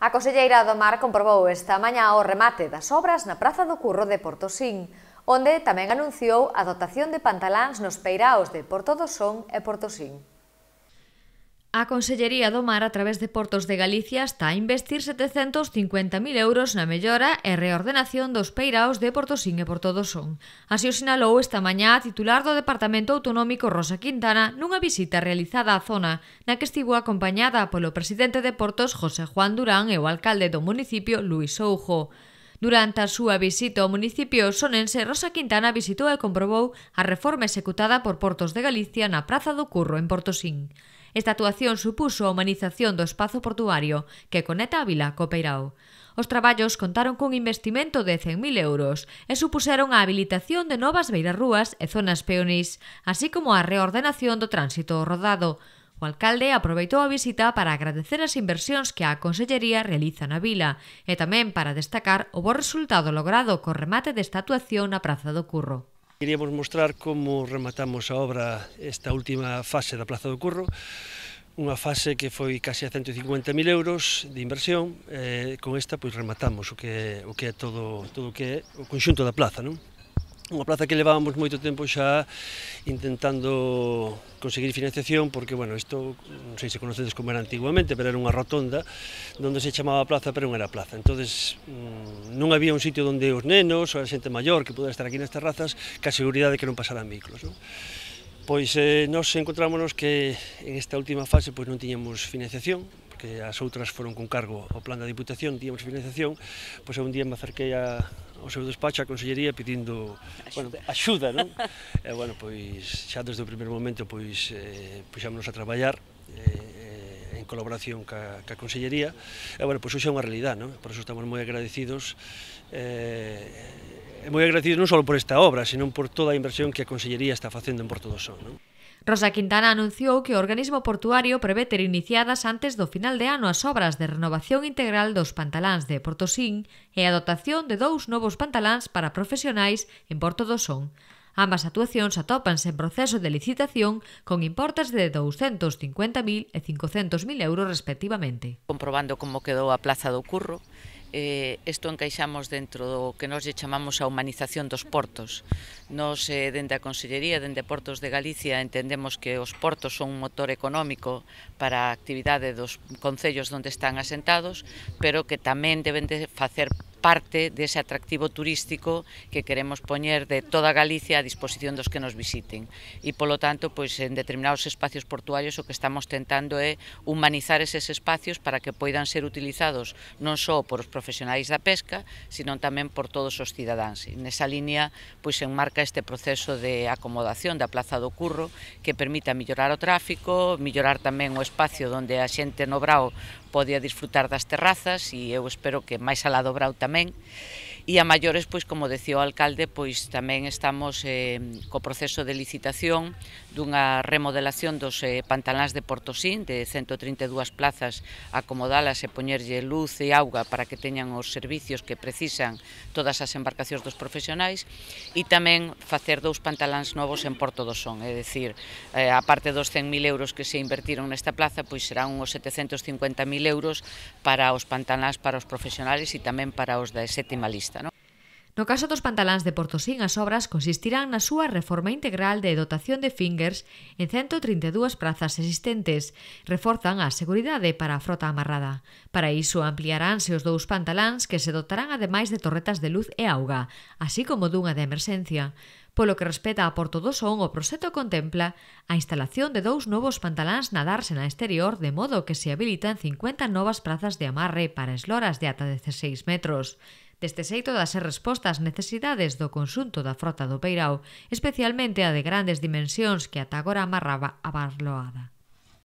A Conselleira do Mar comprobou esta mañá o remate das obras na Praza do Curro de Portosín, onde tamén anunciou a dotación de pantaláns nos peiraos de Porto do Son e Portosín. A Consellería do Mar, a través de Portos de Galicia, está a investir 750.000 euros na mellora e reordenación dos peiraos de Portosín e Porto do Son. Así o sinalou esta mañá a titular do Departamento Autonómico Rosa Quintana nunha visita realizada á zona, na que estivo acompañada polo presidente de Portos, José Juan Durán, e o alcalde do municipio, Luís Soujo. Durante a súa visita ao municipio sonense, Rosa Quintana visitou e comprobou a reforma executada por Portos de Galicia na Praza do Curro, en Portosín. Esta actuación supuxo a humanización do espazo portuario que conecta a vila co peirao. Os traballos contaron cun investimento de 100.000 euros e supuseron a habilitación de novas beirarrúas e zonas peonís, así como a reordenación do tránsito rodado. O alcalde aproveitou a visita para agradecer as inversións que a Consellería realiza na vila e tamén para destacar o bo resultado logrado co remate desta actuación na Praza do Curro. Queríamos mostrar como rematamos a obra esta última fase da Praza do Curro, unha fase que foi case a 150.000 euros de inversión, con esta pois rematamos o que é todo o que é o conxunto da plaza, non? Unha plaza que levábamos moito tempo xa intentando conseguir financiación, porque, bueno, isto, non sei se conocedes como era antiguamente, pero era unha rotonda onde se chamaba plaza, pero non era plaza. Entonces, non había un sitio onde os nenos ou a xente maior que pudera estar aquí nas terrazas, que a seguridade que non pasaran vehículos, non? Pois nos encontrámonos que en esta última fase pois non tiñamos financiación, porque as outras foron con cargo ao plan da Diputación, tiñamos financiación, pois un día me acerquei ao seu despacho, a Consellería, pedindo axuda, non? E, bueno, pois, xa desde o primeiro momento, pois, puxámonos a traballar en colaboración ca Consellería, e, bueno, pois, hoxe é unha realidade, non? Por iso estamos moi agradecidos, moi agradecidos non só por esta obra, senón por toda a inversión que a Consellería está facendo en Porto do Son, non? Rosa Quintana anunciou que o organismo portuario prevé ter iniciadas antes do final de ano as obras de renovación integral dos pantaláns de Portosín e a dotación de 2 novos pantaláns para profesionais en Porto do Son. Ambas actuacións atópanse en proceso de licitación con importes de 250.000 e 500.000 euros respectivamente. Comprobando como quedou a Praza do Curro, isto encaixamos dentro do que nos chamamos a humanización dos portos. Nos, dende a Consellería, dende Portos de Galicia, entendemos que os portos son un motor económico para a actividade dos concellos onde están asentados, pero que tamén deben de facer parte dese atractivo turístico que queremos poñer de toda Galicia a disposición dos que nos visiten. E, polo tanto, pois, en determinados espacios portuarios o que estamos tentando é humanizar eses espacios para que poidan ser utilizados non só por os profesionais da pesca, sino tamén por todos os cidadáns. E nesa línea, pois, enmarca este proceso de acomodación da Praza do Curro que permita mellorar o tráfico, mellorar tamén o espacio onde a xente no Brao podía disfrutar das terrazas e eu espero que máis alá do Brao tamén. E a maiores, pois, como decía o alcalde, pois tamén estamos co proceso de licitación dunha remodelación dos pantaláns de Portosín, de 132 plazas, acomodalas e poñerlle luz e auga para que teñan os servicios que precisan todas as embarcacións dos profesionais, e tamén facer 2 pantaláns novos en Porto do Son, é dicir, a parte dos 100.000 euros que se invertiron nesta plaza, pois serán uns 750.000 euros para os pantaláns para os profesionales e tamén para os da sétima lista. No caso dos pantaláns de Portosín, as obras consistirán na súa reforma integral de dotación de fingers en 132 prazas existentes. Reforzan a seguridade para a frota amarrada. Para iso ampliaránse os 2 pantaláns que se dotarán ademais de torretas de luz e auga, así como dunha de emerxencia. Polo que respecta a Porto do Son, o proxecto contempla a instalación de 2 novos pantaláns na dársena exterior, de modo que se habilitan 50 novas prazas de amarre para esloras de ata 16 metros. Deste xeito dase resposta ás necesidades do conxunto da frota do peirao, especialmente a de grandes dimensións que ata agora amarraba a barloada.